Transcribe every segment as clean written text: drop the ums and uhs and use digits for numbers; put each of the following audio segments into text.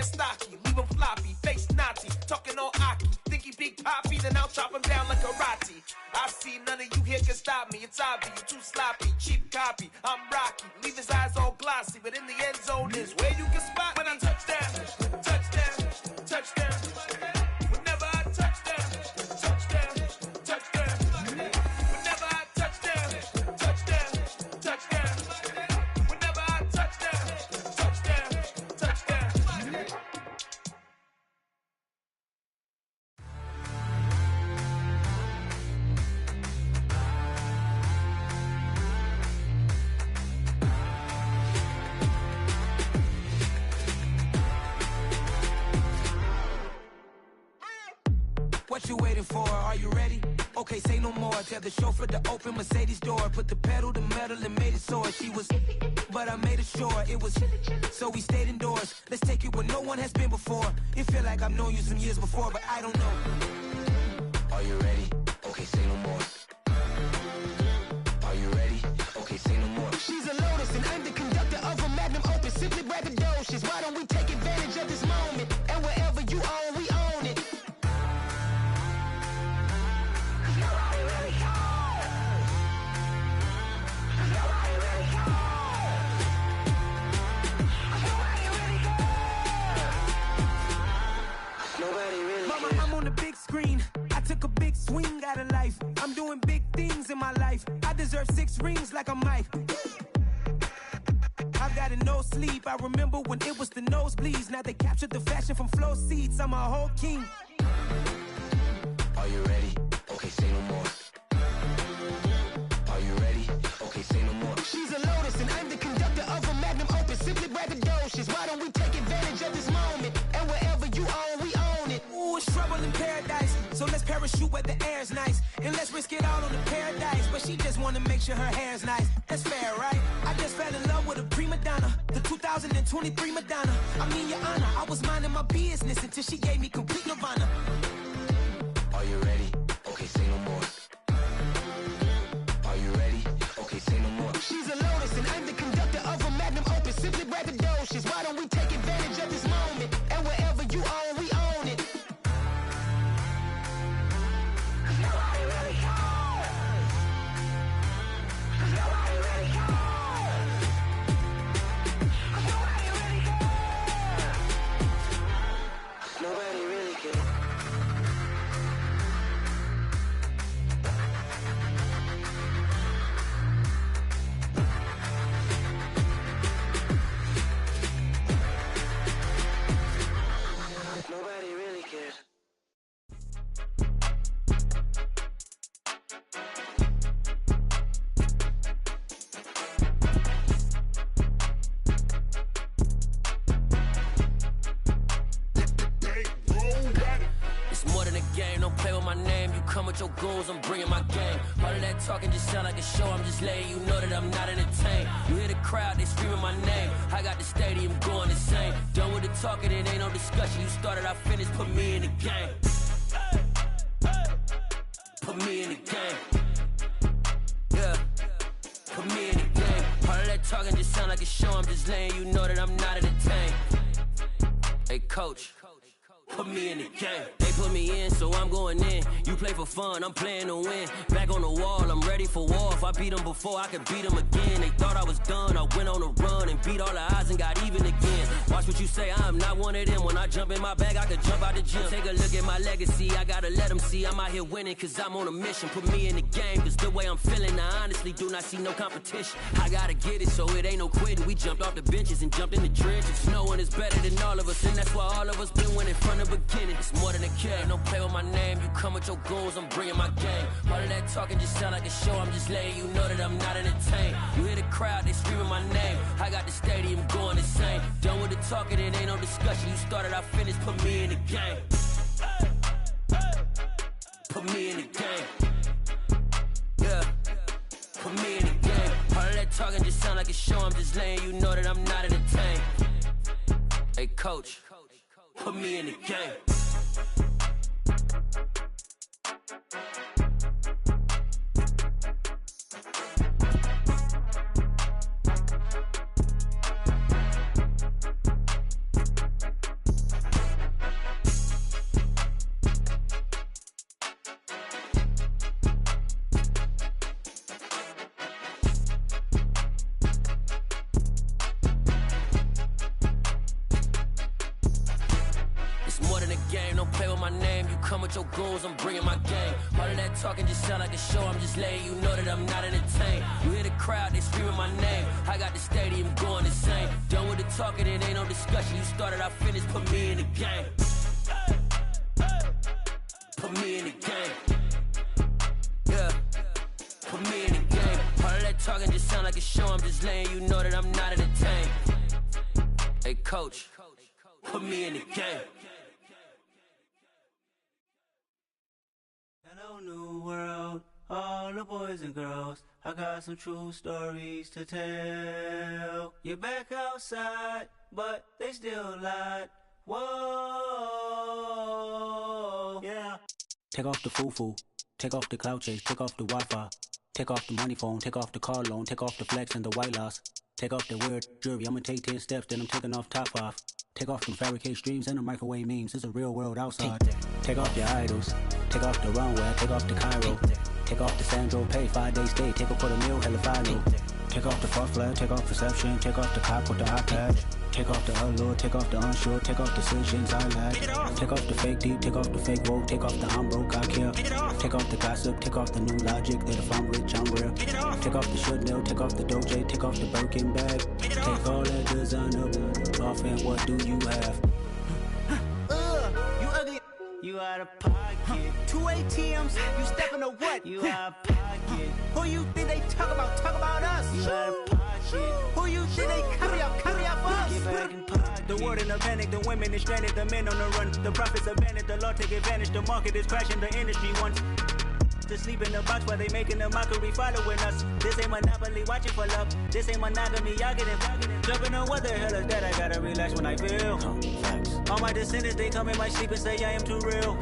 stocky, leave him floppy, face Nazi, talking all Aki. Think he big poppy, then I'll chop him down like karate. I see none of you here can stop me. It's obvious, you too sloppy, cheap copy. I'm Rocky, leave his eyes all glossy, but in the end zone is where you can spot when I touchdown, touchdown, touchdown. Whenever I touchdown, touchdown, touchdown. Whenever I touchdown, touchdown, touchdown. Whenever I touchdown, touchdown, touchdown. What you waiting for? Are you ready? Okay, say no more. Tell the chauffeur to open Mercedes door. Put the pedal to metal and made it soar. She was, but I made it sure it was. So we stayed indoors. Let's take it where no one has been before. It feel like I've known you some years before, but I don't know. Are you ready? Okay, say no more. Are you ready? Okay, say no more. She's a Lotus and I'm the conductor of a magnum opus. Simply braggadocious. Why don't we take advantage of this moment? And wherever you own, we own it. Mama, I'm on the big screen. I took a big swing out of life. I'm doing big things in my life. I deserve 6 rings like a Mike. I've got no sleep. I remember when it was the nosebleeds. Now they captured the fashion from flow seats. I'm a whole king. Are you ready? Okay, say no more. Are you ready? Okay, say no more. She's a Lotus and I'm the conductor of a magnum opus. Simply braggadocious. Why don't we take advantage of this moment? And wherever you own, we own it. Ooh, it's trouble in paradise. So let's parachute where the air's nice. And let's risk it all on the paradise. But she just wanna make sure her hair's nice. That's fair, right? I just fell in love with a prima donna. The 2023 Madonna. I mean, your honor, I was minding my business until she gave me complete nirvana. Are you ready? Okay, say no more. Are you ready? Okay, say no more. She's a Lotus and I'm the conductor of a magnum opus. Simply braggadocious. Why don't we take advantage of this moment? And wherever you own, we own it. Nobody really cares. Nobody really cares. Nobody really cares. Nobody really cares. Nobody really cares. It's more than a game, don't play with my name. You come with your goons, I'm bringing my game. All of that talking just sound like a show, I'm just letting you know that I'm not entertained. You hear the crowd, they screaming my name. I got the stadium going insane. Done with the talking, it ain't no discussion. You started, I finished, put me in the game. Put me in the game. Yeah, put me in the game. All of that talking just sound like a show, I'm just letting you know that I'm not entertained. Hey coach, put me in the game. They put me in, so I'm going in. You play for fun, I'm playing to win. Back on the wall, I'm ready for war. If I beat them before, I could beat them again. They thought I was done, I went on a run and beat all the odds and got even again. Watch what you say, I'm not one of them. When I jump in my bag, I could jump out the gym. Take a look at my legacy, I gotta let them see I'm out here winning, cause I'm on a mission. Put me in the game, cause the way I'm feeling, I honestly do not see no competition. I gotta get it, so it ain't no quitting. We jumped off the benches and jumped in the trenches. No one is better than all of us, and that's why all of us been winning from the beginning. It's more than a game, don't play with my name. You come with your goons, I'm bringing my game. All of that talking just sound like a show, I'm just letting you know that I'm not entertained. You hear the crowd, they screaming my name. I got the stadium going insane. Done with the talking, it ain't no discussion. You started, I finished, put me in the game. Put me in the game. Yeah, put me in the game. All of that talking just sound like a show, I'm just letting you know that I'm not entertained. Hey coach, put me in the game. game. Don't play with my name. You come with your goons, I'm bringing my game. All of that talking just sound like a show. I'm just letting you know that I'm not entertained. You hear the crowd, they screaming my name. I got the stadium going insane. Done with the talking, it ain't no discussion. You started, I finished, put me in the game. Put me in the game. Yeah. Put me in the game. All of that talking just sound like a show. I'm just letting you know that I'm not entertained. Hey, coach, put me in the game. Hello, new world, all the boys and girls. I got some true stories to tell. You're back outside, but they still lied. Whoa, yeah. Take off the foo-foo, take off the cloud chase, take off the Wi-Fi, take off the money phone, take off the car loan, take off the flex and the white loss. Take off the weird jewelry, I'ma take 10 steps, then I'm taking off top 5. Take off them fabricated streams and the microwave memes, it's a real world outside. Take off your idols, take off the runway, take off the Cairo. Take off the Sandro pay, 5-day stay, take a $250,000, hella final. Take off the false flag, take off perception, take off the cop with the hot patch. Take off the allure, take off the unsure, take off decisions I lack. Take off the fake deep, take off the fake woke, take off the I'm broke, I care. Take off the gossip, take off the new logic that if I'm rich, I'm real. Take off the should know, take off the Doje, take off the Birkin bag. Take all that designer off and what do you have? You ugly. You out of pocket. 2 ATMs, you stepping to what? You out of pocket. Who you think they talk about us? You out of pocket. Who you think they carry out for us? Get back in pocket. The world in a panic, the women is stranded, the men on the run. The profits abandoned, the law take advantage, the market is crashing, the industry wants to sleep in the box while they making a mockery following us. This ain't Monopoly, watching for love. This ain't monogamy, y'all getting jumping on what the hell is that? I gotta relax when I feel. All my descendants, they come in my sleep and say I am too real.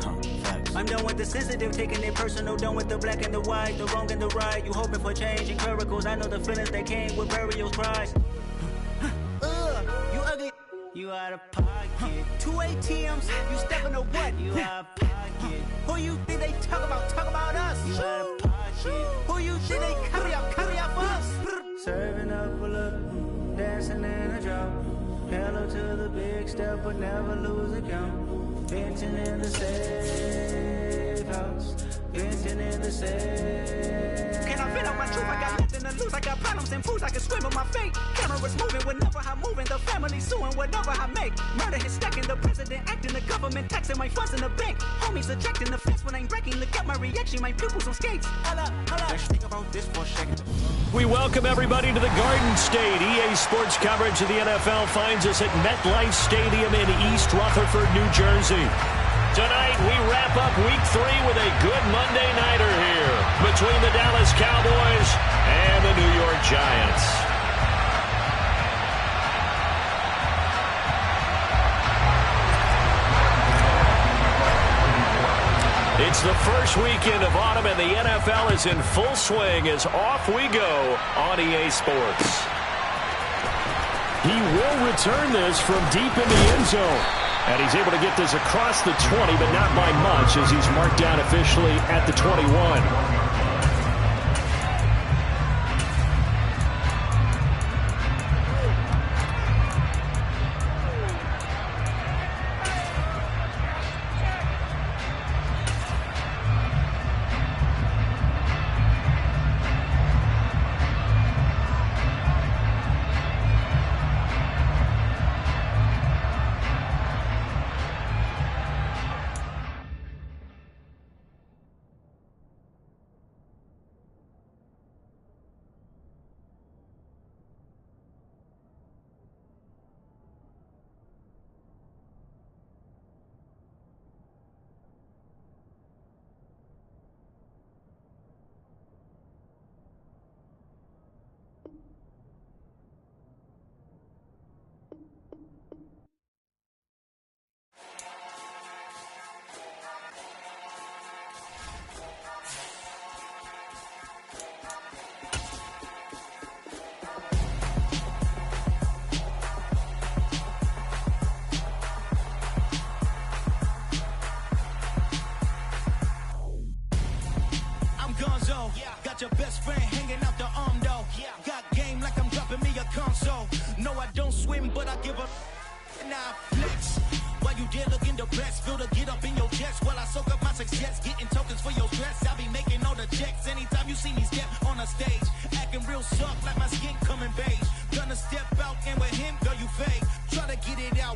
I'm done with the sensitive, taking it personal. Done with the black and the white, the wrong and the right. You hoping for change and miracles. I know the feelings that came with burial cries. You ugly. You out of pocket. 2 ATMs, you stepping to what? You out of pocket. Who you think they talk about us? You out of pocket. Who you think they carry out for us? Serving up a look, dancing in a drop. Hello to the big step, but never lose a count. Venting in the safe house. Venting in the safe. Can I vent out my truth? I got nothing to lose. I got problems and fools. I can swim with my fate. Cameras moving whenever I'm moving. The family suing whatever I make. Murder is stacking. The president acting. The government taxing my funds in the bank. Homies ejecting the fence when I'm breaking. Look at my reaction. My pupils on skates. Holla. Let's think about this for a second. We welcome everybody to the Garden State. EA Sports coverage of the NFL finds us at MetLife Stadium in East Rutherford, New Jersey. Tonight, we wrap up Week 3 with a good Monday nighter here between the Dallas Cowboys and the New York Giants. It's the first weekend of autumn, and the NFL is in full swing as off we go on EA Sports. He will return this from deep in the end zone. And he's able to get this across the 20, but not by much, as he's marked down officially at the 21.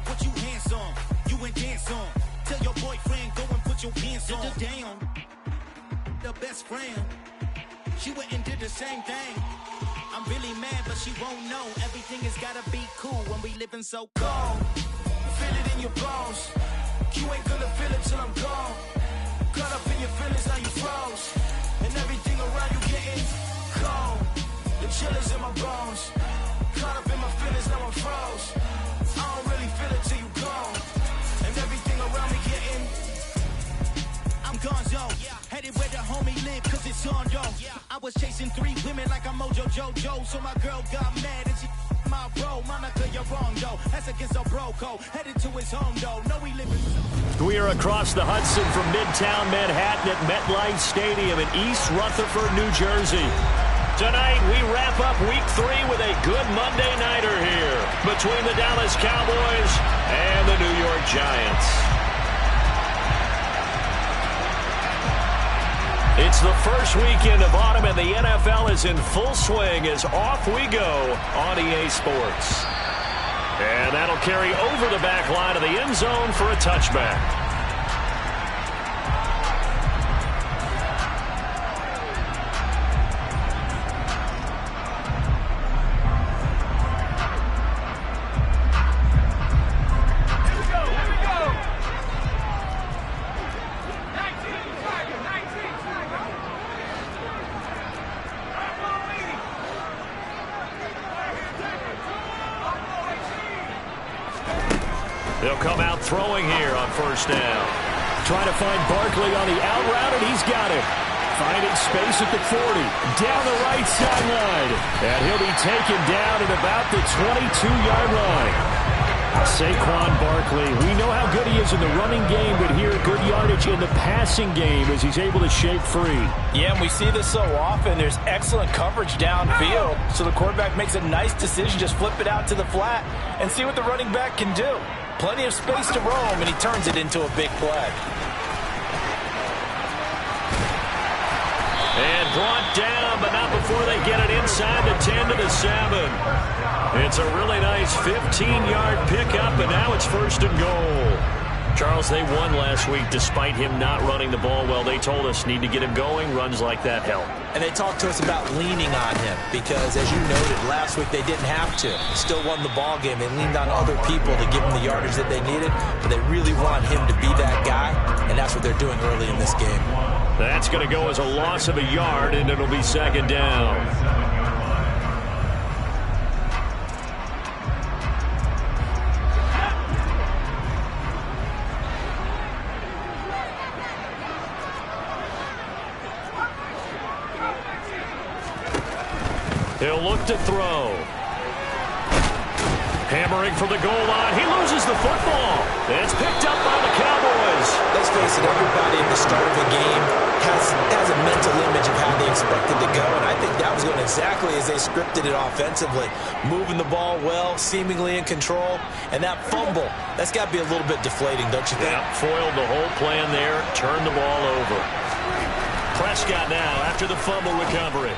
What you hands on? You ain't dance on. Tell your boyfriend, go and put your pants on. Down. The best friend. She went and did the same thing. I'm really mad, but she won't know. Everything has gotta be cool when we living so cold. Feel it in your bones. You ain't gonna feel it till I'm gone. Caught up in your feelings, now you froze. And everything around you getting cold. The chillers in my bones. Caught up in my feelings, now I'm froze. I don't really feel it till you gone. And everything around me getting I'm gonzo. Headed where the homie live, cause it's on, yo. I was chasing 3 women like I'm Mojo Jojo. So my girl got mad and she my bro. Monica, you're wrong, though. That's against a bro code. Headed to his home, though. No, we live in... We are across the Hudson from Midtown Manhattan at MetLife Stadium in East Rutherford, New Jersey. Tonight, we wrap up Week 3 with a good Monday nighter here between the Dallas Cowboys and the New York Giants. It's the first weekend of autumn, and the NFL is in full swing as off we go on EA Sports. And that'll carry over the back line of the end zone for a touchback. They'll come out throwing here on first down. Trying to find Barkley on the out route, and he's got it. Finding space at the 40. Down the right sideline. And he'll be taken down at about the 22-yard line. Saquon Barkley, we know how good he is in the running game, but here good yardage in the passing game as he's able to shake free. Yeah, and we see this so often. There's excellent coverage downfield, so the quarterback makes a nice decision. Just flip it out to the flat and see what the running back can do. Plenty of space to roam, and he turns it into a big play. And brought down, but not before they get it inside the 10 to the 7. It's a really nice 15-yard pickup, and now it's first and goal. Charles, they won last week despite him not running the ball well. They told us need to get him going. Runs like that help. And they talked to us about leaning on him because, as you noted, last week they didn't have to. Still won the ball game. They leaned on other people to give him the yardage that they needed, but they really want him to be that guy, and that's what they're doing early in this game. That's going to go as a loss of a yard, and it'll be second down. He'll look to throw. Hammering for the goal line. He loses the football. It's picked up by the Cowboys. Let's face it, everybody at the start of a game has a mental image of how they expect it to go, and I think that was going exactly as they scripted it offensively. Moving the ball well, seemingly in control, and that fumble, that's got to be a little bit deflating, don't you think? Yeah, foiled the whole plan there, turned the ball over. Prescott now after the fumble recovery.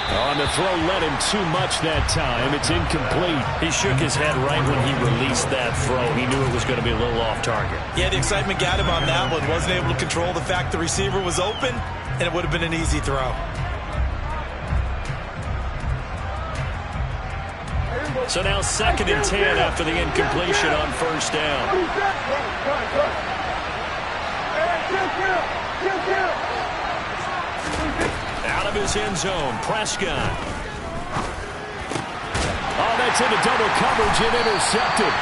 On the throw, led him too much that time. It's incomplete. He shook his head right when he released that throw. He knew it was going to be a little off target. Yeah, the excitement got him on that one. Wasn't able to control the fact the receiver was open, and it would have been an easy throw. So now 2nd and 10 after the incompletion on first down. Out of his end zone, Prescott. Oh, that's into double coverage and intercepted.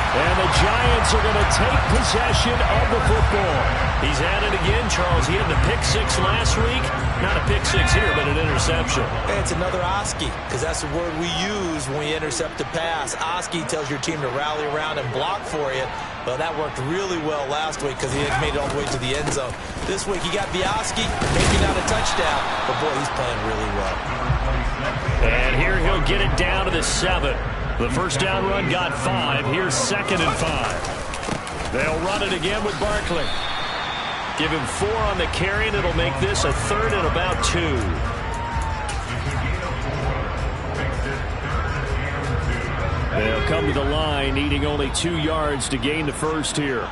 And the Giants are going to take possession of the football. He's at it again, Charles. He had the pick 6 last week. Not a pick 6 here, but an interception. Hey, it's another Oski, because that's the word we use when we intercept a pass. Oski tells your team to rally around and block for you. Well, that worked really well last week because he had made it all the way to the end zone. This week he got the Oski, maybe not a touchdown, but boy, he's playing really well. And here he'll get it down to the 7. The first down run got 5. Here's 2nd and 5. They'll run it again with Barkley. Give him 4 on the carry, and it'll make this a 3rd and about 2. They'll come to the line, needing only 2 yards to gain the first here.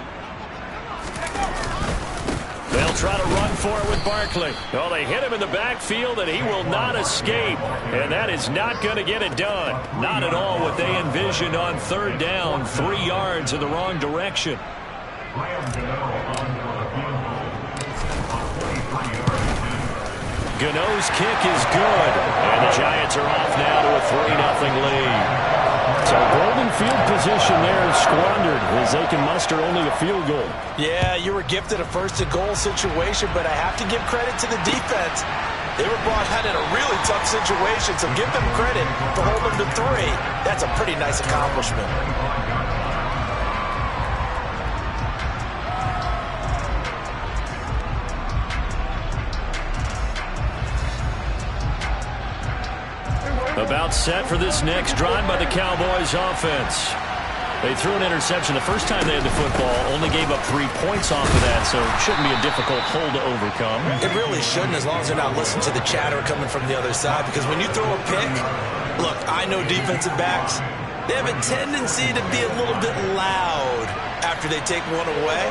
They'll try to run for it with Barkley. Oh, they hit him in the backfield, and he will not escape. And that is not going to get it done. Not at all what they envisioned on third down. 3 yards in the wrong direction. Gotw's kick is good. And the Giants are off now to a 3-0 lead. So golden field position there squandered as they can muster only a field goal. Yeah, you were gifted a first-and-goal situation, but I have to give credit to the defense. They were brought out in a really tough situation, so give them credit for holding them to 3. That's a pretty nice accomplishment. About set for this next drive by the Cowboys offense. They threw an interception the first time they had the football, only gave up 3 points off of that, so it shouldn't be a difficult hole to overcome. It really shouldn't, as long as they're not listening to the chatter coming from the other side, because when you throw a pick, look, I know defensive backs, they have a tendency to be a little bit loud after they take one away,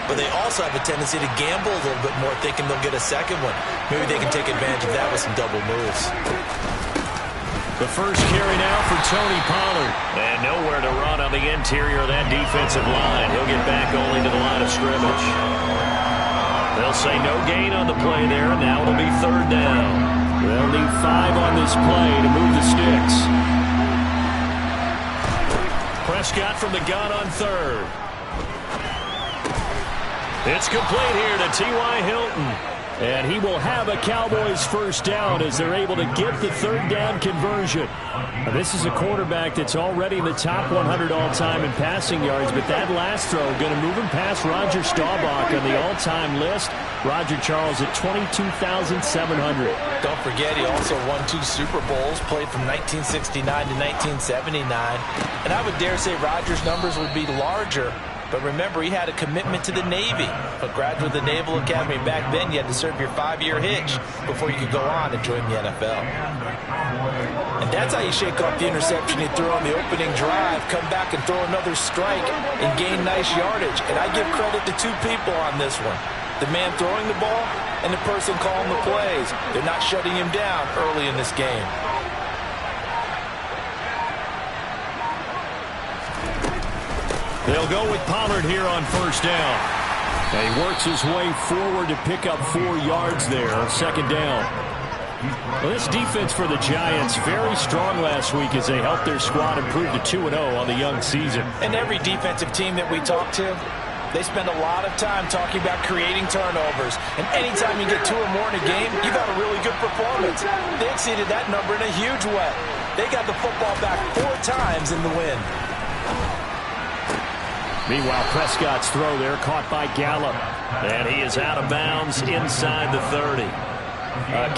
but they also have a tendency to gamble a little bit more, thinking they'll get a second one. Maybe they can take advantage of that with some double moves. The first carry now for Tony Pollard. And nowhere to run on the interior of that defensive line. He'll get back only to the line of scrimmage. They'll say no gain on the play there, and now it'll be third down. They'll need 5 on this play to move the sticks. Prescott from the gun on third. It's complete here to T.Y. Hilton. And he will have a Cowboys first down as they're able to get the third down conversion. Now, this is a quarterback that's already in the top 100 all-time in passing yards, but that last throw going to move him past Roger Staubach on the all-time list. Roger Charles at 22,700. Don't forget, he also won 2 Super Bowls, played from 1969 to 1979. And I would dare say Roger's numbers would be larger. But remember, he had a commitment to the Navy. A graduate of the Naval Academy. Back then, you had to serve your 5-year hitch before you could go on and join the NFL. And that's how you shake off the interception he threw on the opening drive, come back and throw another strike and gain nice yardage. And I give credit to 2 people on this one. The man throwing the ball and the person calling the plays. They're not shutting him down early in this game. They'll go with Pollard here on first down. And he works his way forward to pick up 4 yards there on second down. Well, this defense for the Giants very strong last week as they helped their squad improve to 2-0 on the young season. And every defensive team that we talk to, they spend a lot of time talking about creating turnovers. And anytime you get 2 or more in a game, you've got a really good performance. They exceeded that number in a huge way. They got the football back 4 times in the win. Meanwhile, Prescott's throw there caught by Gallup. And he is out of bounds inside the 30.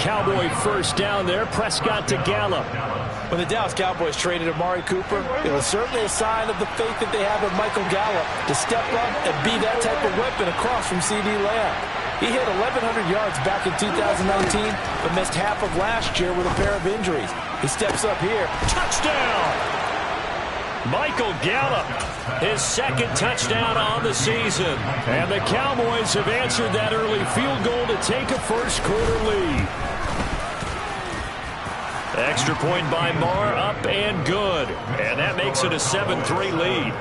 Cowboy first down there. Prescott to Gallup. When the Dallas Cowboys traded Amari Cooper, it was certainly a sign of the faith that they have in Michael Gallup to step up and be that type of weapon across from C.D. Lamb. He hit 1,100 yards back in 2019, but missed half of last year with a pair of injuries. He steps up here. Touchdown! Michael Gallup, his second touchdown on the season. And the Cowboys have answered that early field goal to take a first-quarter lead. Extra point by Marr, up and good. And that makes it a 7-3 lead.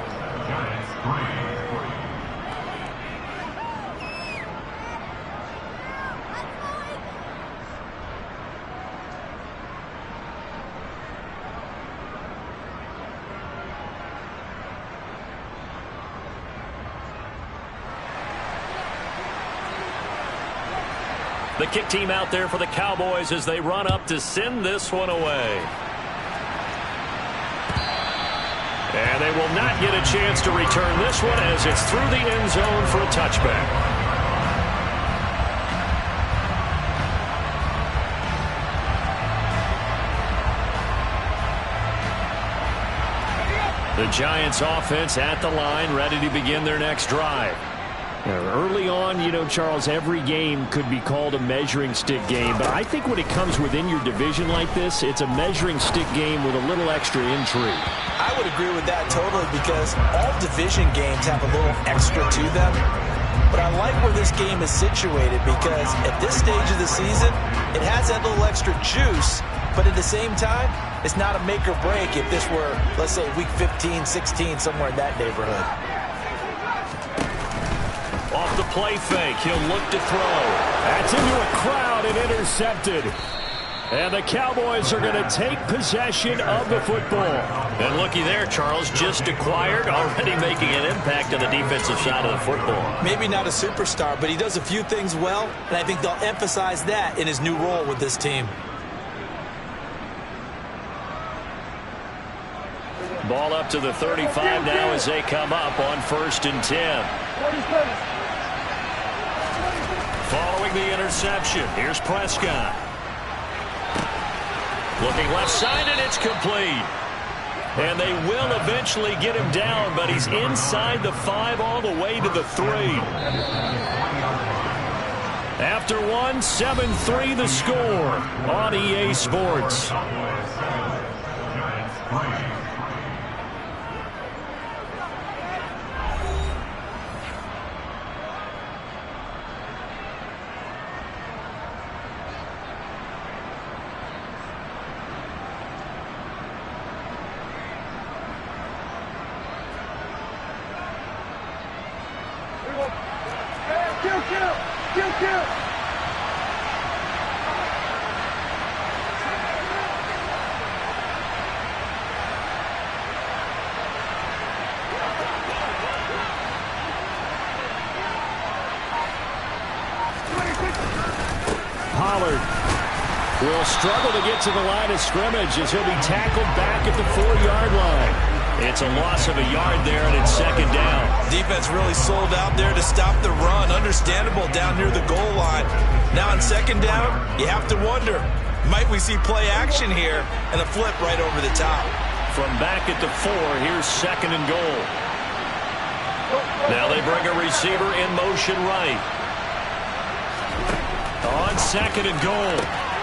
The kick team out there for the Cowboys as they run up to send this one away. And they will not get a chance to return this one as it's through the end zone for a touchback. The Giants offense at the line, ready to begin their next drive. Early on, you know, Charles, every game could be called a measuring stick game. But I think when it comes within your division like this, it's a measuring stick game with a little extra intrigue. I would agree with that totally because all division games have a little extra to them. But I like where this game is situated because at this stage of the season, it has that little extra juice. But at the same time, it's not a make or break if this were, let's say, week 15, 16, somewhere in that neighborhood. Off the play fake, he'll look to throw. That's into a crowd and intercepted. And the Cowboys are going to take possession of the football. And looky there, Charles, just acquired, already making an impact on the defensive side of the football. Maybe not a superstar, but he does a few things well, and I think they'll emphasize that in his new role with this team. Ball up to the 35 now as they come up on 1st and 10. Following the interception, here's Prescott. Looking left side, and it's complete. And they will eventually get him down, but he's inside the 5 all the way to the 3. After 1, 7-3 the score on EA Sports. Will struggle to get to the line of scrimmage as he'll be tackled back at the 4-yard line. It's a loss of a yard there, and it's 2nd down. Defense really sold out there to stop the run. Understandable down near the goal line. Now on 2nd down, you have to wonder, might we see play action here and a flip right over the top? From back at the 4, here's 2nd and goal. Now they bring a receiver in motion right. On 2nd and goal.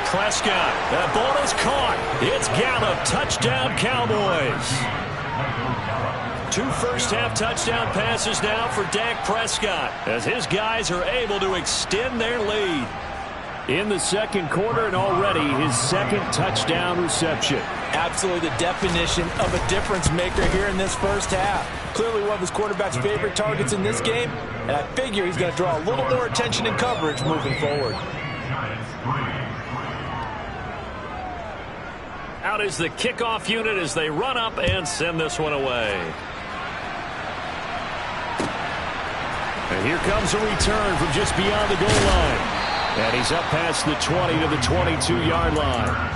Prescott, that ball is caught. It's Gotw, touchdown Cowboys. 2 first-half touchdown passes now for Dak Prescott as his guys are able to extend their lead. In the 2nd quarter and already his 2nd touchdown reception. Absolutely the definition of a difference maker here in this first half. Clearly one of his quarterback's favorite targets in this game, and I figure he's going to draw a little more attention and coverage moving forward. Out is the kickoff unit as they run up and send this one away. And here comes a return from just beyond the goal line. And he's up past the 20 to the 22-yard line.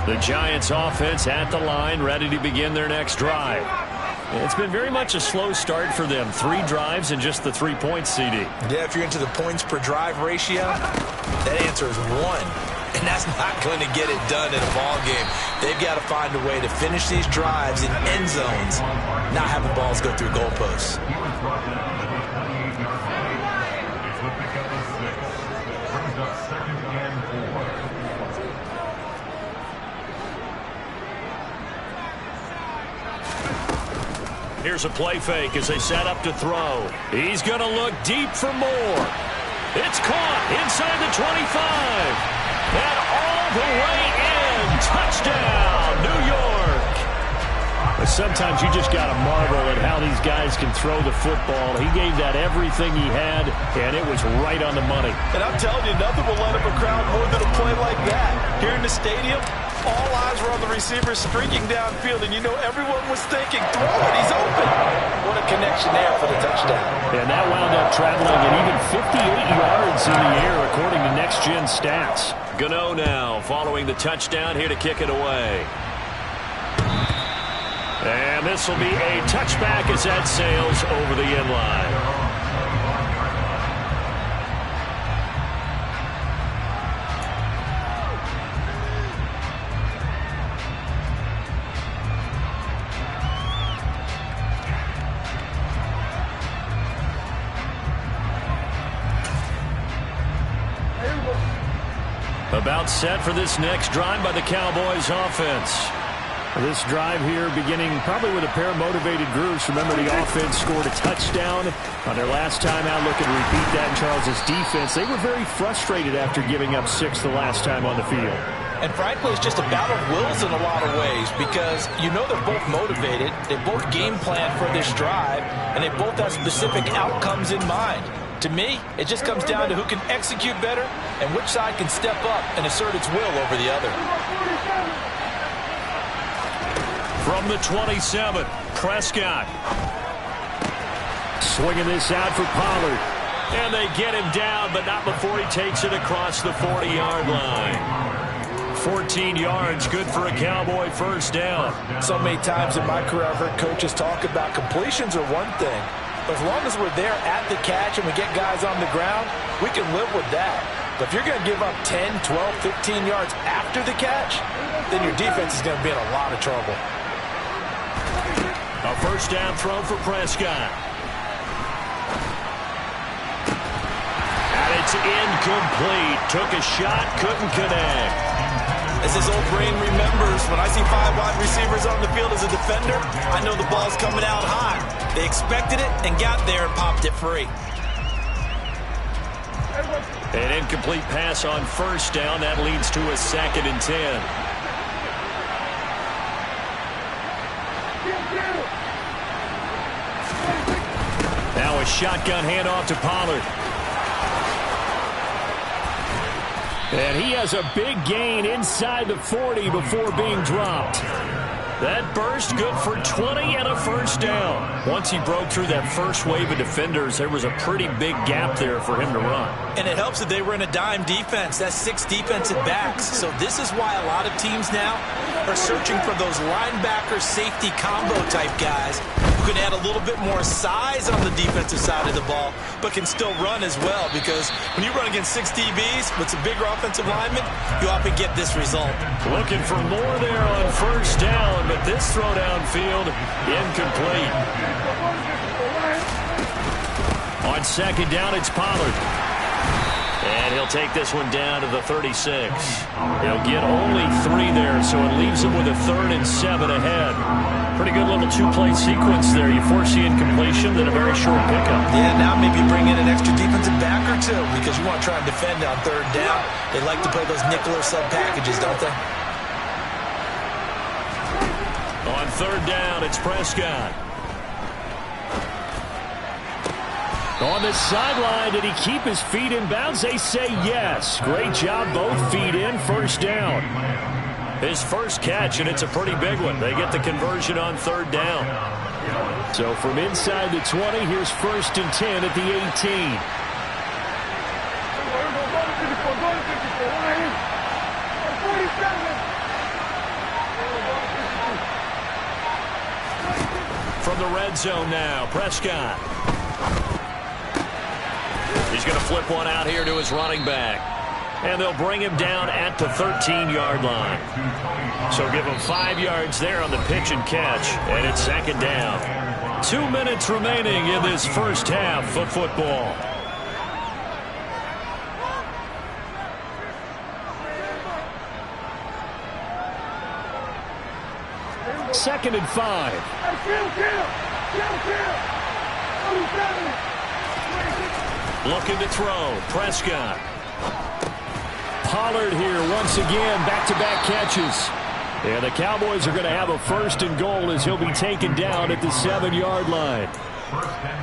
The Giants offense at the line, ready to begin their next drive. It's been very much a slow start for them. 3 drives and just the 3 points, CD. Yeah, if you're into the points per drive ratio, that answer is 1. And that's not going to get it done in a ball game. They've got to find a way to finish these drives in end zones, not having balls go through goalposts. Here's a play fake as they set up to throw. He's going to look deep for more. It's caught inside the 25. And all the way in. Touchdown, New York. But sometimes you just got to marvel at how these guys can throw the football. He gave that everything he had, and it was right on the money. And I'm telling you, nothing will let up a crowd more than a play like that. Here in the stadium, all eyes were on the receiver streaking downfield, and you know everyone was thinking, throw it, he's open. What a connection there for the touchdown. And that wound up traveling an even 58 yards in the air, according to Next Gen Stats. Gotw now following the touchdown here to kick it away. And this will be a touchback as that sails over the end line. About set for this next drive by the Cowboys offense. This drive here beginning probably with a pair of motivated groups. Remember, the offense scored a touchdown on their last time out. Looking to repeat that in Charles' defense. They were very frustrated after giving up 6 the last time on the field. And frankly, it's just a battle of wills in a lot of ways because you know they're both motivated. They both game plan for this drive, and they both have specific outcomes in mind. To me, it just comes down to who can execute better and which side can step up and assert its will over the other. From the 27, Prescott. Swinging this out for Pollard. And they get him down, but not before he takes it across the 40-yard line. 14 yards, good for a Cowboy first down. So many times in my career I've heard coaches talk about completions are one thing, but as long as we're there at the catch and we get guys on the ground, we can live with that. But if you're going to give up 10, 12, 15 yards after the catch, then your defense is going to be in a lot of trouble. A first down throw for Prescott. And it's incomplete. Took a shot, couldn't connect. As his old brain remembers, when I see 5 wide receivers on the field as a defender, I know the ball's coming out high. They expected it and got there and popped it free. An incomplete pass on first down. That leads to a 2nd and 10. Now a shotgun handoff to Pollard. And he has a big gain inside the 40 before being dropped. That burst good for 20 and a first down. Once he broke through that first wave of defenders, there was a pretty big gap there for him to run. And it helps that they were in a dime defense. That's 6 defensive backs. So this is why a lot of teams now are searching for those linebacker safety combo type guys who can add a little bit more size on the defensive side of the ball, but can still run as well, because when you run against 6 DBs with some bigger offensive linemen, you often get this result. Looking for more there on first down, but this throw downfield incomplete. On second down, it's Pollard. And he'll take this one down to the 36. He'll get only 3 there, so it leaves him with a 3rd and 7 ahead. Pretty good little 2-play sequence there. You foresee incompletion, then a very short pickup. Yeah, now maybe bring in an extra defensive back or 2 because you want to try and defend on 3rd down. They like to play those nickel or sub packages, don't they? On 3rd down, it's Prescott. On the sideline, did he keep his feet in bounds? They say yes. Great job, both feet in, first down. His first catch, and it's a pretty big one. They get the conversion on 3rd down. So from inside the 20, here's 1st and 10 at the 18. From the red zone now, Prescott. He's going to flip one out here to his running back. And they'll bring him down at the 13-yard line. So give him 5 yards there on the pitch and catch, and it's 2nd down. 2 minutes remaining in this first half of football. Second and 5. Looking to throw. Prescott. Pollard here once again. Back-to-back catches. And the Cowboys are going to have a 1st and goal as he'll be taken down at the 7-yard line.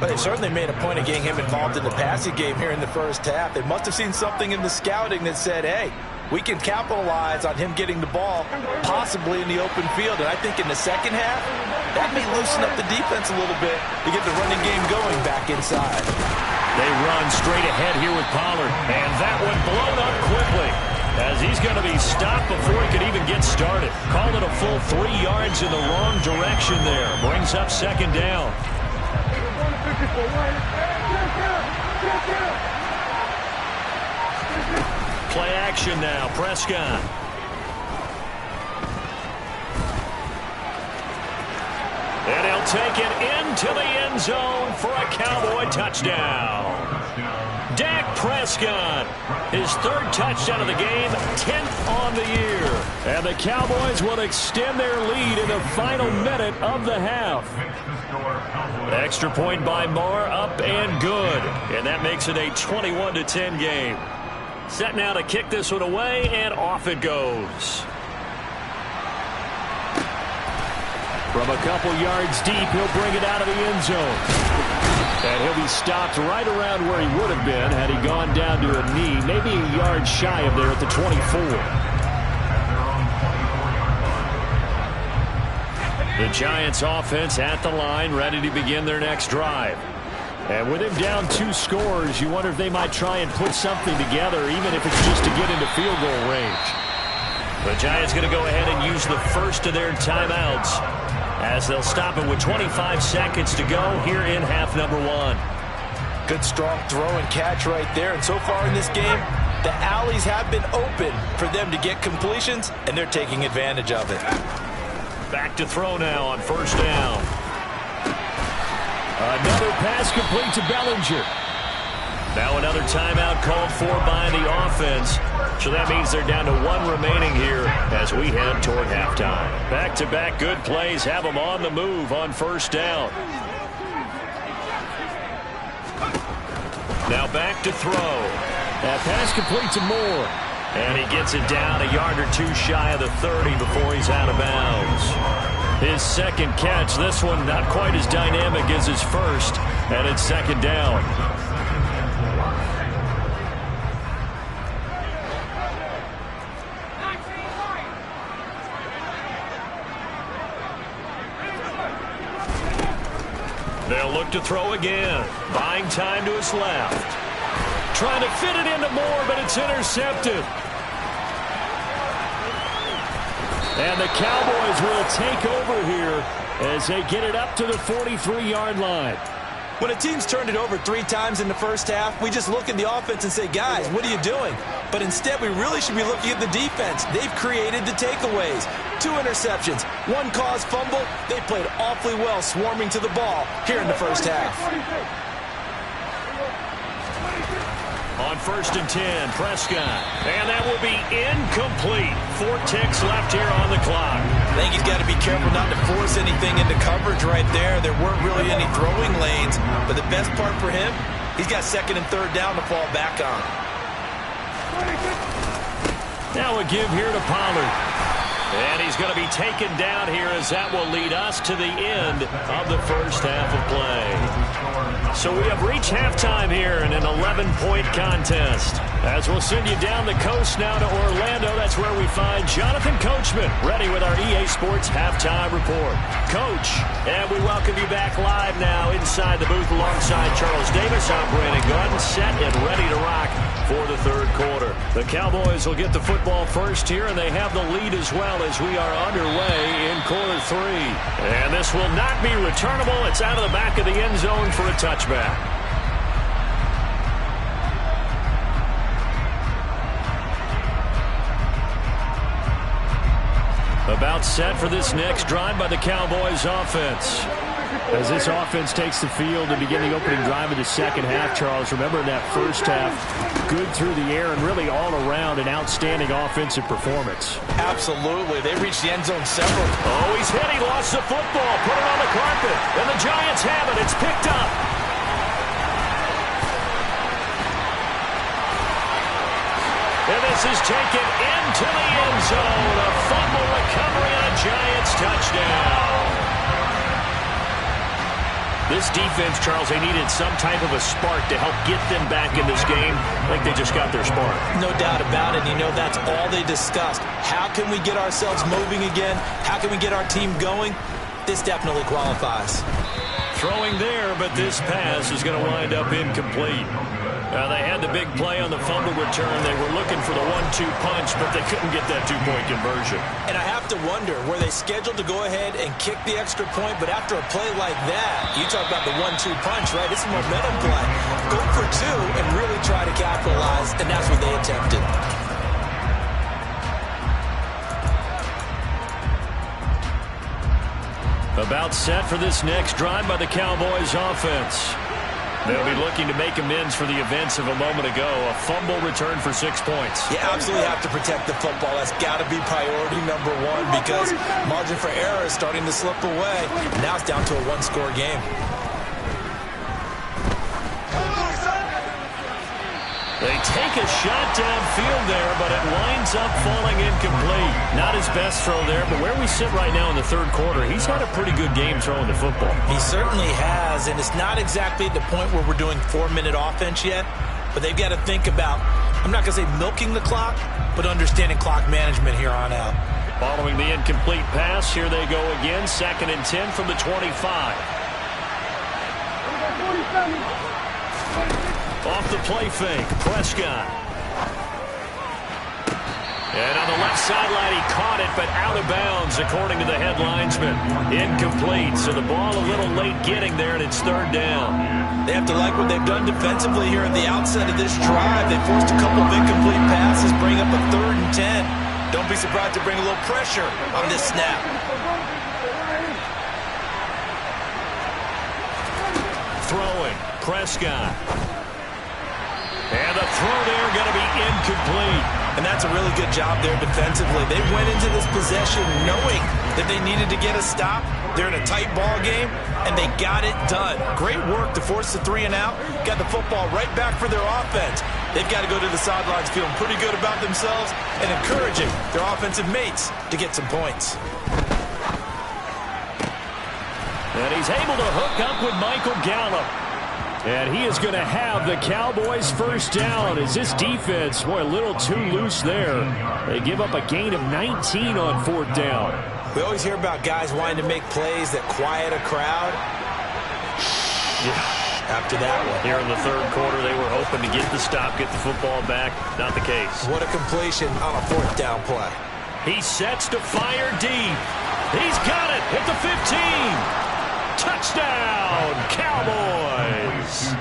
But they certainly made a point of getting him involved in the passing game here in the first half. They must have seen something in the scouting that said, hey, we can capitalize on him getting the ball, possibly in the open field. And I think in the second half, that may loosen up the defense a little bit to get the running game going back inside. They run straight ahead here with Pollard. And that one blown up quickly as he's going to be stopped before he could even get started. Called it a full 3 yards in the wrong direction there. Brings up 2nd down. Play action now. Prescott. And he'll take it into the end zone for a Cowboy touchdown. Dak Prescott. His third touchdown of the game, 10th on the year. And the Cowboys will extend their lead in the final minute of the half. Extra point by Moore, up and good. And that makes it a 21-10 game. Set now to kick this one away, and off it goes. From a couple yards deep, he'll bring it out of the end zone. And he'll be stopped right around where he would have been had he gone down to a knee, maybe a yard shy of there at the 24. The Giants offense at the line, ready to begin their next drive. And with him down 2 scores, you wonder if they might try and put something together, even if it's just to get into field goal range. The Giants going to go ahead and use the first of their timeouts, as they'll stop it with 25 seconds to go here in half number 1. Good strong throw and catch right there. And so far in this game, the alleys have been open for them to get completions, and they're taking advantage of it. Back to throw now on first down. Another pass complete to Bellinger. Now another timeout called for by the offense. So that means they're down to 1 remaining here as we head toward halftime. Back-to-back good plays have them on the move on first down. Now back to throw. That pass complete to Moore. And he gets it down a yard or 2 shy of the 30 before he's out of bounds. His second catch, this one not quite as dynamic as his first, and it's second down. They'll look to throw again, buying time to his left. Trying to fit it into Moore, but it's intercepted. And the Cowboys will take over here as they get it up to the 43-yard line. When a team's turned it over 3 times in the first half, we just look at the offense and say, guys, what are you doing? But instead, we really should be looking at the defense. They've created the takeaways. 2 interceptions, 1 caused fumble. They played awfully well swarming to the ball here in the first half. On first and 10, Prescott. And that will be incomplete. 4 ticks left here on the clock. I think he's got to be careful not to force anything into coverage right there. There weren't really any throwing lanes. But the best part for him, he's got 2nd and 3rd down to fall back on. Now a give here to Pollard. And he's going to be taken down here as that will lead us to the end of the first half of play. So we have reached halftime here in an 11-point contest. As we'll send you down the coast now to Orlando, that's where we find Jonathan Coachman, ready with our EA Sports Halftime Report. Coach, and we welcome you back live now inside the booth alongside Charles Davis. I'm Brandon Gordon, set and ready to rock for the 3rd quarter. The Cowboys will get the football first here, and they have the lead as well as we are underway in quarter 3. And this will not be returnable. It's out of the back of the end zone for a touchback. About set for this next drive by the Cowboys offense. As this offense takes the field to begin the opening drive of the second half, Charles, remember in that first half, good through the air and really all around an outstanding offensive performance. Absolutely. They reached the end zone several. Oh, he's hit. He lost the football. Put it on the carpet. And the Giants have it. It's picked up. And this is taken into the end zone. A fumble recovery and a Giants touchdown. This defense, Charles, they needed some type of a spark to help get them back in this game. I think they just got their spark. No doubt about it. You know, that's all they discussed. How can we get ourselves moving again? How can we get our team going? This definitely qualifies. Throwing there, but this pass is going to wind up incomplete. They had the big play on the fumble return. They were looking for the 1-2 punch, but they couldn't get that 2-point conversion. And I have to wonder, were they scheduled to go ahead and kick the extra point, but after a play like that, you talk about the 1-2 punch, right? It's a momentum play. Go for 2 and really try to capitalize, and that's what they attempted. About set for this next drive by the Cowboys offense. They'll be looking to make amends for the events of a moment ago. A fumble return for 6 points. You absolutely have to protect the football. That's got to be priority number one because margin for error is starting to slip away. Now it's down to a one-score game. They take a shot downfield there, but it winds up falling incomplete. Not his best throw there, but where we sit right now in the third quarter, he's had a pretty good game throwing the football. He certainly has, and it's not exactly at the point where we're doing 4-minute offense yet, but they've got to think about, I'm not going to say milking the clock, but understanding clock management here on out. Following the incomplete pass, here they go again, 2nd and 10 from the 25. Off the play fake, Prescott. And on the left sideline, he caught it, but out of bounds, according to the head linesman. Incomplete, so the ball a little late getting there, and it's 3rd down. They have to like what they've done defensively here at the outset of this drive. They forced a couple of incomplete passes, bring up a 3rd and 10. Don't be surprised to bring a little pressure on this snap. Throwing, Prescott. And the throw there going to be incomplete. And that's a really good job there defensively. They went into this possession knowing that they needed to get a stop. They're in a tight ball game, and they got it done. Great work to force the 3 and out. Got the football right back for their offense. They've got to go to the sidelines feeling pretty good about themselves and encouraging their offensive mates to get some points. And he's able to hook up with Michael Gallup. And he is going to have the Cowboys' first down as this defense, boy, a little too loose there. They give up a gain of 19 on 4th down. We always hear about guys wanting to make plays that quiet a crowd. After that one. Here in the third quarter, they were hoping to get the stop, get the football back. Not the case. What a completion on a 4th down play. He sets to fire deep. He's got it at the 15. Touchdown, Cowboys!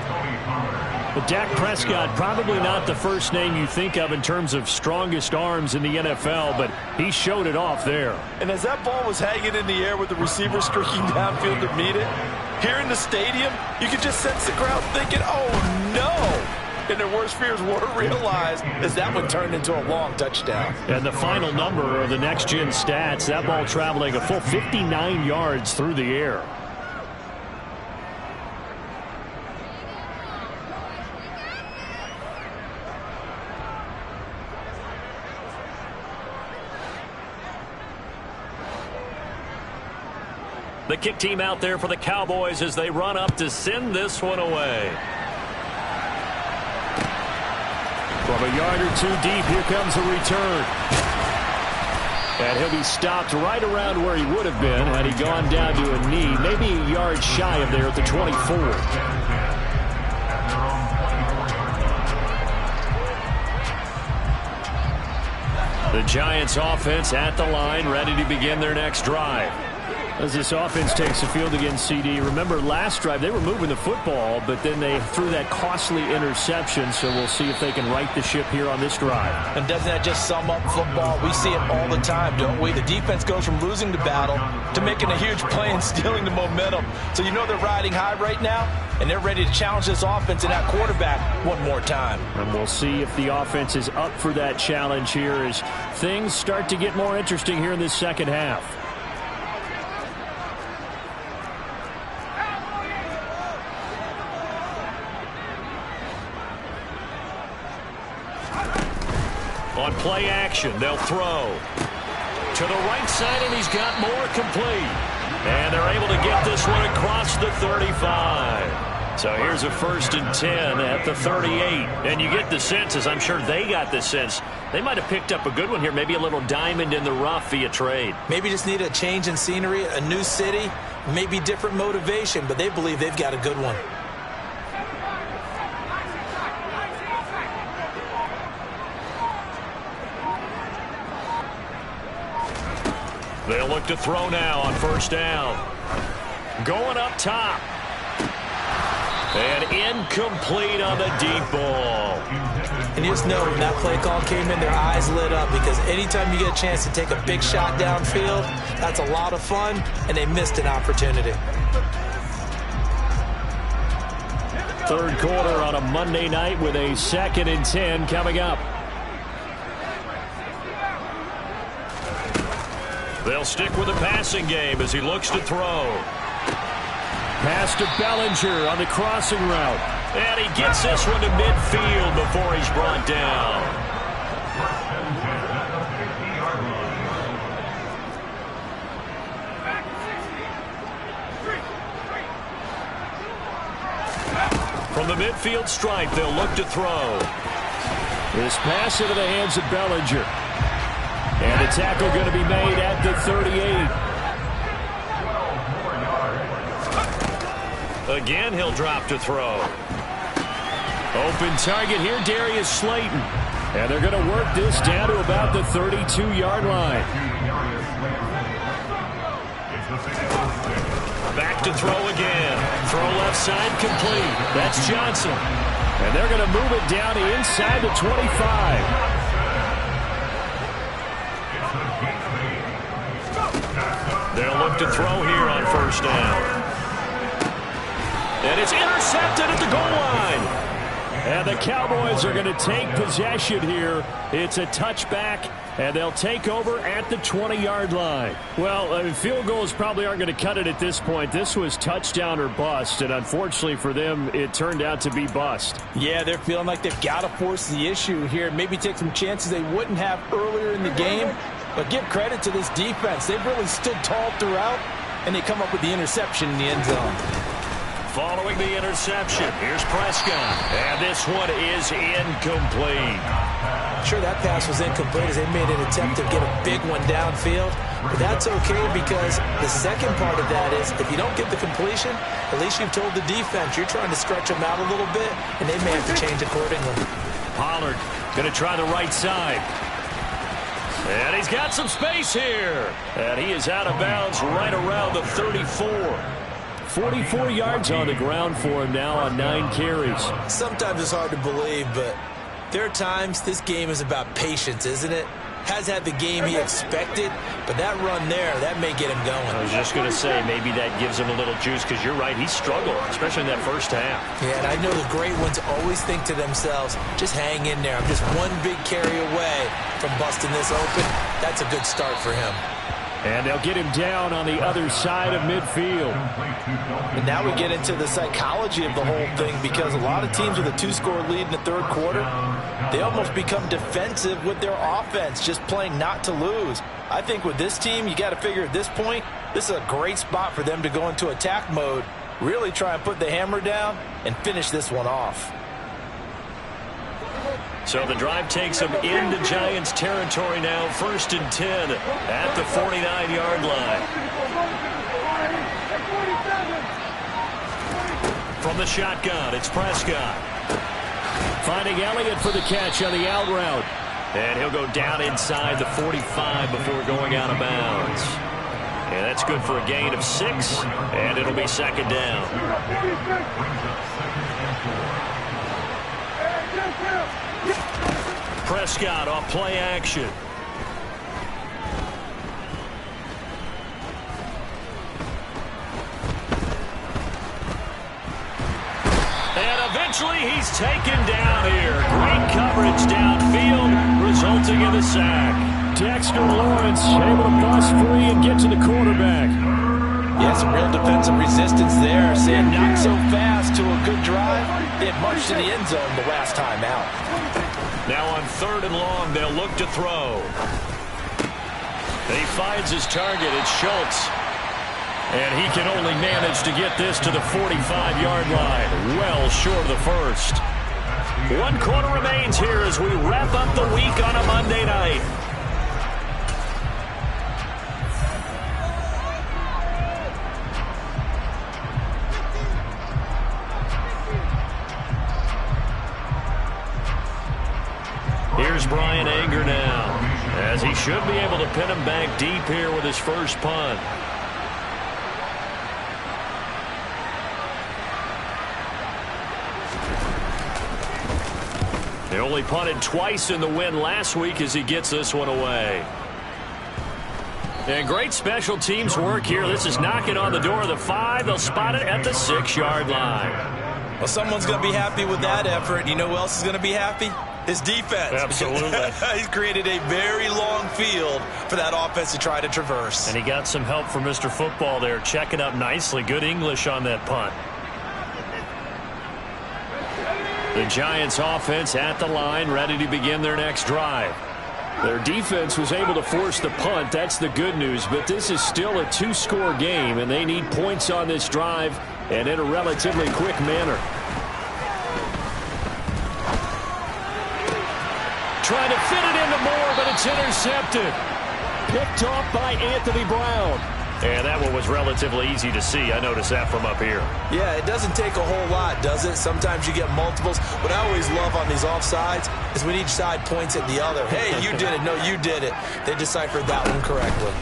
But Dak Prescott, probably not the first name you think of in terms of strongest arms in the NFL, but he showed it off there. And as that ball was hanging in the air with the receiver streaking downfield to meet it, here in the stadium, you could just sense the crowd thinking, oh no! And their worst fears were realized as that one turned into a long touchdown. And the final number of the next-gen stats, that ball traveling a full 59 yards through the air. The kick team out there for the Cowboys as they run up to send this one away. From a yard or 2 deep, here comes a return. And he'll be stopped right around where he would have been had he gone down to a knee, maybe a yard shy of there at the 24. The Giants offense at the line, ready to begin their next drive. As this offense takes the field against CD, remember last drive they were moving the football, but then they threw that costly interception, so we'll see if they can right the ship here on this drive. And doesn't that just sum up football? We see it all the time, don't we? The defense goes from losing the battle to making a huge play and stealing the momentum. So you know they're riding high right now, and they're ready to challenge this offense and that quarterback one more time. And we'll see if the offense is up for that challenge here as things start to get more interesting here in this second half. On play action, they'll throw to the right side, and he's got more complete. And they're able to get this one across the 35. So here's a 1st and 10 at the 38. And you get the sense, as I'm sure they got the sense, they might have picked up a good one here, maybe a little diamond in the rough via trade. Maybe just need a change in scenery, a new city, maybe different motivation, but they believe they've got a good one. They'll look to throw now on 1st down. Going up top. And incomplete on the deep ball. And you just know when that play call came in, their eyes lit up because anytime you get a chance to take a big shot downfield, that's a lot of fun, and they missed an opportunity. Third quarter on a Monday night with a 2nd and 10 coming up. They'll stick with the passing game as he looks to throw. Pass to Bellinger on the crossing route. And he gets this one to midfield before he's brought down. From the midfield stripe, they'll look to throw. This pass into the hands of Bellinger. And the tackle going to be made at the 38. Again, he'll drop to throw. Open target here, Darius Slayton. And they're going to work this down to about the 32-yard line. Back to throw again. Throw left side complete. That's Johnson. And they're going to move it down to inside the 25. They'll look to throw here on first down. And it's intercepted at the goal line. And the Cowboys are going to take possession here. It's a touchback, and they'll take over at the 20-yard line. Well, field goals probably aren't going to cut it at this point. This was touchdown or bust, and unfortunately for them, it turned out to be bust. Yeah, they're feeling like they've got to force the issue here. Maybe take some chances they wouldn't have earlier in the game. But give credit to this defense. They've really stood tall throughout, and they come up with the interception in the end zone. Following the interception, here's Prescott. And this one is incomplete. Sure, that pass was incomplete as they made an attempt to get a big one downfield. But that's okay because the second part of that is if you don't get the completion, at least you've told the defense you're trying to stretch them out a little bit, and they may have to change accordingly. Pollard going to try the right side. And he's got some space here. And he is out of bounds right around the 34. 44 yards on the ground for him now on 9 carries. Sometimes it's hard to believe, but there are times this game is about patience, isn't it? Has had the game he expected, but that run there, that may get him going. I was just going to say, maybe that gives him a little juice because you're right, he struggled, especially in that first half. Yeah, and I know the great ones always think to themselves, just hang in there. I'm just one big carry away from busting this open. That's a good start for him. And they'll get him down on the other side of midfield. And now we get into the psychology of the whole thing because a lot of teams with a 2-score lead in the third quarter, they almost become defensive with their offense, just playing not to lose. I think with this team, you got to figure at this point, this is a great spot for them to go into attack mode, really try and put the hammer down and finish this one off. So the drive takes them into Giants territory now, 1st and 10 at the 49-yard line. From the shotgun, it's Prescott. Finding Elliott for the catch on the out route. And he'll go down inside the 45 before going out of bounds. And that's good for a gain of 6, and it'll be 2nd down. Prescott off play action. And eventually he's taken down here. Great coverage downfield, resulting in the sack. Dexter Lawrence able to bust free and get to the quarterback. Yeah, some real defensive resistance there. Saying not so fast to a good drive. They had marched to the end zone the last time out. Now on 3rd and long, they'll look to throw. He finds his target. It's Schultz. And he can only manage to get this to the 45-yard line. Well short of the first. 1 quarter remains here as we wrap up the week on a Monday night. Here's Brian Anger now, as he should be able to pin him back deep here with his first punt. They only punted twice in the win last week as he gets this one away. And great special teams work here. This is knocking on the door of the 5. They'll spot it at the 6-yard line. Well, someone's going to be happy with that effort. You know who else is going to be happy? His defense. Absolutely. He's created a very long field for that offense to try to traverse. And he got some help from Mr. Football there, checking up nicely. Good English on that punt. The Giants offense at the line, ready to begin their next drive. Their defense was able to force the punt. That's the good news. But this is still a two-score game, and they need points on this drive and in a relatively quick manner. Trying to fit it into Moore, but it's intercepted. Picked off by Anthony Brown. And that one was relatively easy to see. I noticed that from up here. Yeah, it doesn't take a whole lot, does it? Sometimes you get multiples. What I always love on these offsides is when each side points at the other. Hey, you did it. No, you did it. They deciphered that one correctly.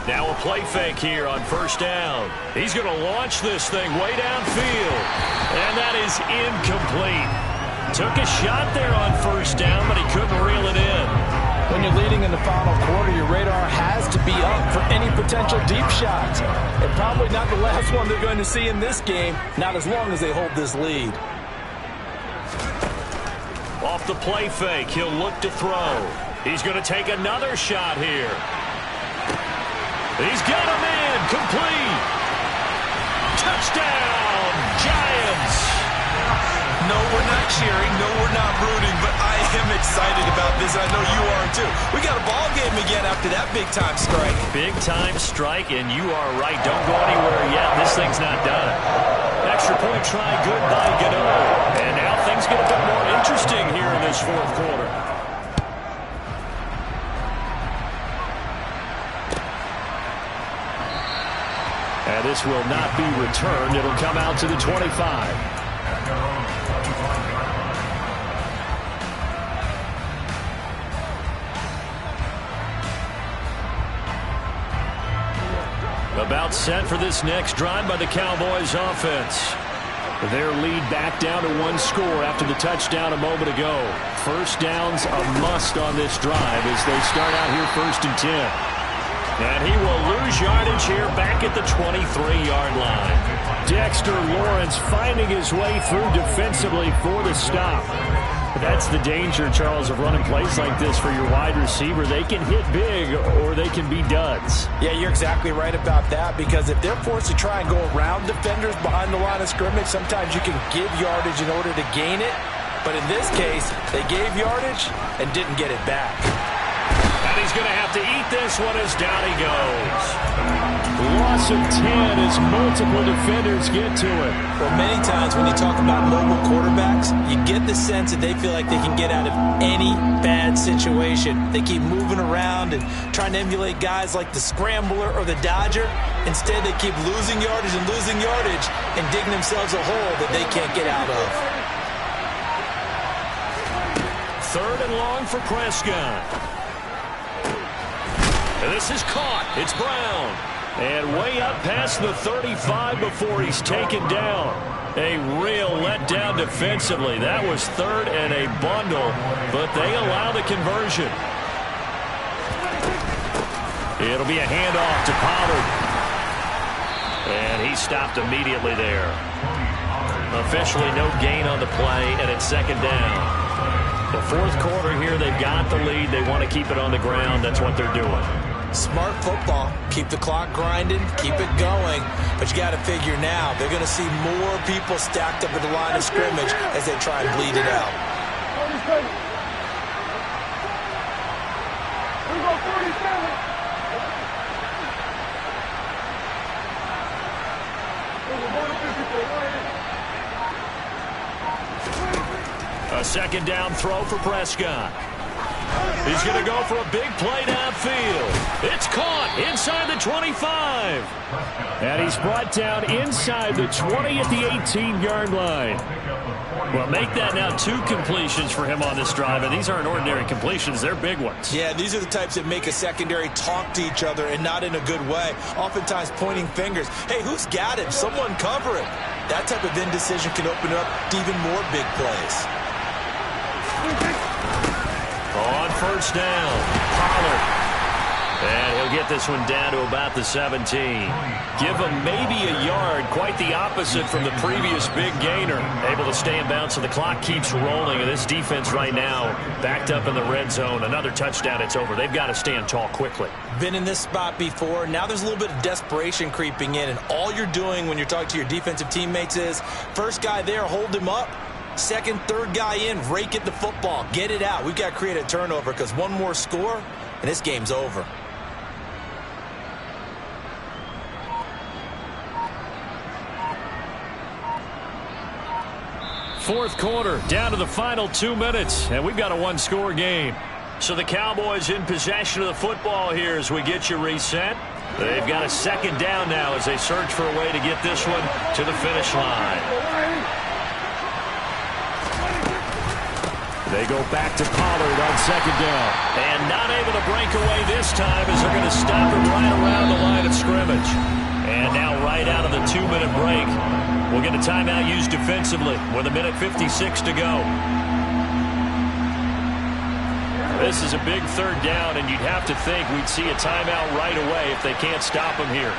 Now a play fake here on first down. He's going to launch this thing way downfield. And that is incomplete. Took a shot there on first down, but he couldn't reel it in. When you're leading in the final quarter, your radar has to be up for any potential deep shots. And probably not the last one they're going to see in this game, not as long as they hold this lead. Off the play fake, he'll look to throw. He's going to take another shot here. He's got a man, complete. Touchdown, Giants. No, we're not cheering. No, we're not rooting. But I am excited about this. I know you are, too. We got a ball game again after that big-time strike. Big-time strike, and you are right. Don't go anywhere yet. This thing's not done. Extra point try good by Gotw. And now things get a bit more interesting here in this fourth quarter. And this will not be returned. It'll come out to the 25. About set for this next drive by the Cowboys offense. Their lead back down to one score after the touchdown a moment ago. First down's a must on this drive as they start out here 1st and 10. And he will lose yardage here back at the 23-yard line. Dexter Lawrence finding his way through defensively for the stop. That's the danger, Charles, of running plays like this for your wide receiver. They can hit big or they can be duds. Yeah, you're exactly right about that, because if they're forced to try and go around defenders behind the line of scrimmage, sometimes you can give yardage in order to gain it. But in this case, they gave yardage and didn't get it back. And he's going to have to eat this one as down he goes. Loss of 10 as multiple defenders get to it. Well, many times when you talk about mobile quarterbacks, you get the sense that they feel like they can get out of any bad situation. They keep moving around and trying to emulate guys like the scrambler or the dodger. Instead, they keep losing yardage and digging themselves a hole that they can't get out of. 3rd and long for Prescott. And this is caught. It's Brown. And way up past the 35 before he's taken down. A real letdown defensively. That was 3rd and a bundle, but they allow the conversion. It'll be a handoff to Pollard. And he stopped immediately there. Officially no gain on the play, and it's 2nd down. The fourth quarter here, they've got the lead. They want to keep it on the ground. That's what they're doing. Smart football. Keep the clock grinding, keep it going. But you got to figure now, they're going to see more people stacked up at the line of scrimmage as they try and bleed it out. A 2nd down throw for Prescott. He's going to go for a big play downfield. It's caught inside the 25. And he's brought down inside the 20 at the 18-yard line. Well, make that now 2 completions for him on this drive, and these aren't ordinary completions. They're big ones. Yeah, these are the types that make a secondary talk to each other and not in a good way, oftentimes pointing fingers. Hey, who's got him? Someone cover him. That type of indecision can open up to even more big plays. On 1st down, Pollard. And he'll get this one down to about the 17. Give him maybe a yard, quite the opposite from the previous big gainer. Able to stay in bounds, so the clock keeps rolling. And this defense right now backed up in the red zone. Another touchdown, it's over. They've got to stand tall quickly. Been in this spot before. Now there's a little bit of desperation creeping in. And all you're doing when you're talking to your defensive teammates is, first guy there, hold him up. Second, third guy in, rake at the football. Get it out. We've got to create a turnover because one more score, and this game's over. Fourth quarter, down to the final 2 minutes, and we've got a one-score game. So the Cowboys in possession of the football here as we get you reset. They've got a second down now as they search for a way to get this one to the finish line. They go back to Pollard on second down. And not able to break away this time as they're going to stop him right around the line of scrimmage. And now right out of the 2-minute break, we'll get a timeout used defensively with 1:56 to go. This is a big third down, and you'd have to think we'd see a timeout right away if they can't stop him here.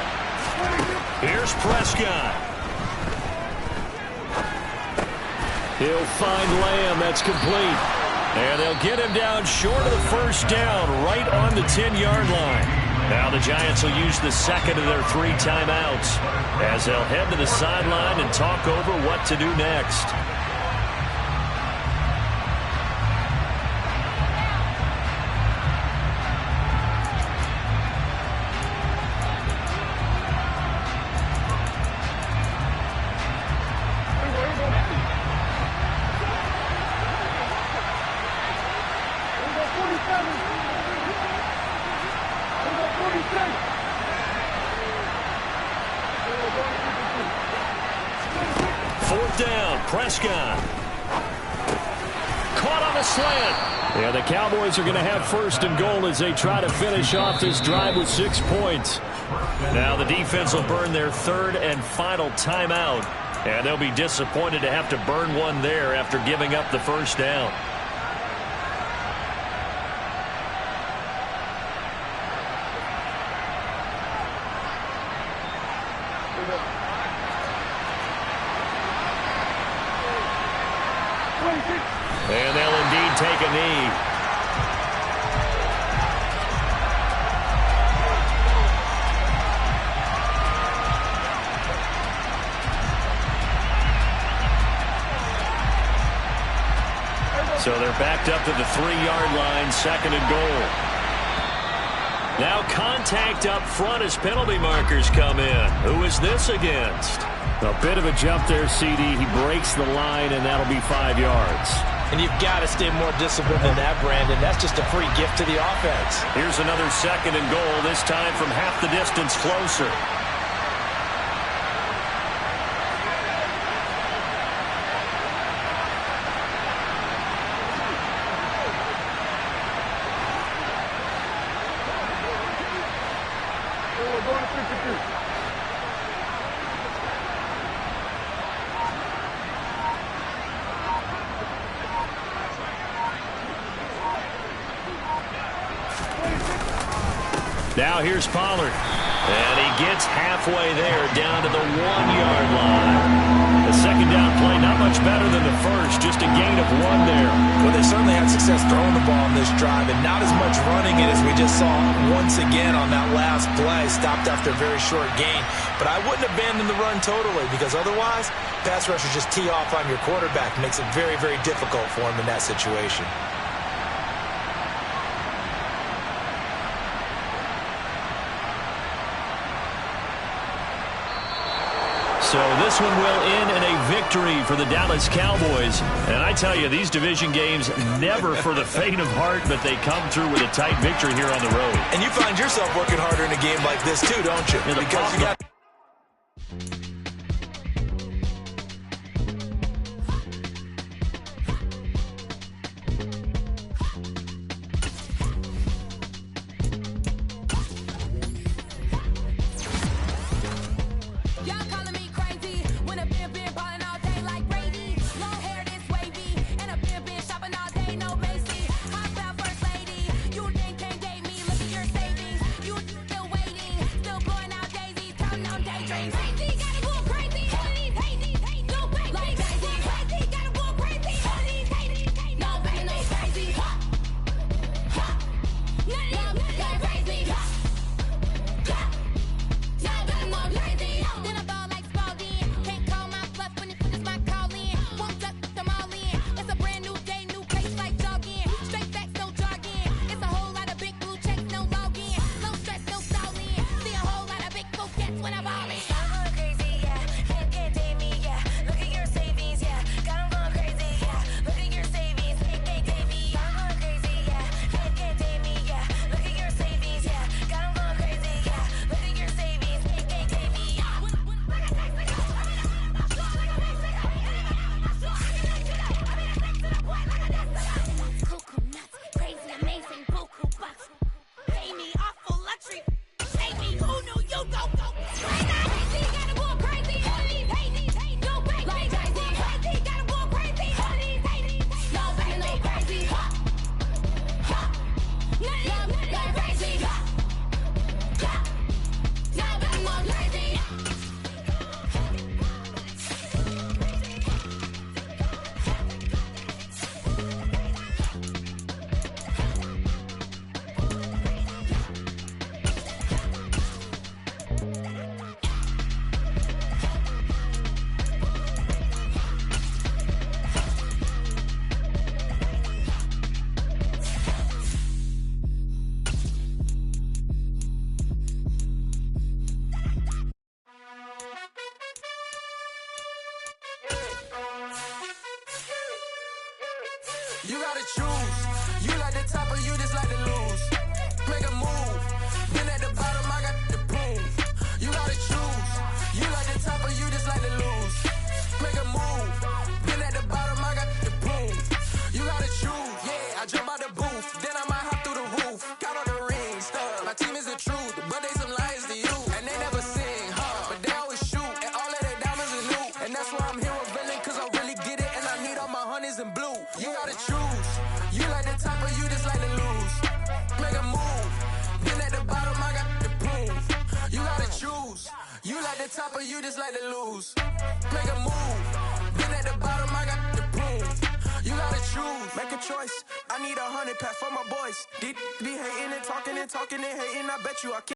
Here's Prescott. He'll find Lamb. That's complete. And they'll get him down short of the first down, right on the 10-yard line. Now the Giants will use the second of their 3 timeouts as they'll head to the sideline and talk over what to do next. Fourth down, Prescott. Caught on a slant. Yeah, the Cowboys are going to have first and goal as they try to finish off this drive with 6 points. Now the defense will burn their third and final timeout, and they'll be disappointed to have to burn one there after giving up the first down. And they'll indeed take a knee. So they're backed up to the 3-yard line, second and goal. Now contact up front as penalty markers come in. Who is this against? A bit of a jump there, CD. He breaks the line, and that'll be 5 yards. And you've got to stay more disciplined than that, Brandon. That's just a free gift to the offense. Here's another second and goal, this time from half the distance closer. Now here's Pollard. And he gets halfway there, down to the 1-yard line. The second down play, not much better than the first, just a gain of 1 there. Well, they certainly had success throwing the ball on this drive, and not as much running it as we just saw once again on that last play. Stopped after a very short gain. But I wouldn't abandon the run totally, because otherwise, pass rushers just tee off on your quarterback. Makes it very, very difficult for him in that situation. So this one will end in a victory for the Dallas Cowboys. And I tell you, these division games, never for the faint of heart, but they come through with a tight victory here on the road. And you find yourself working harder in a game like this too, don't you? Yeah, because you got... the top or you just like to lose. Make a move. Been at the bottom, I got the prove. You gotta choose, make a choice. I need 100 pack for my boys. Be hating and talking and hating. I bet you I can't.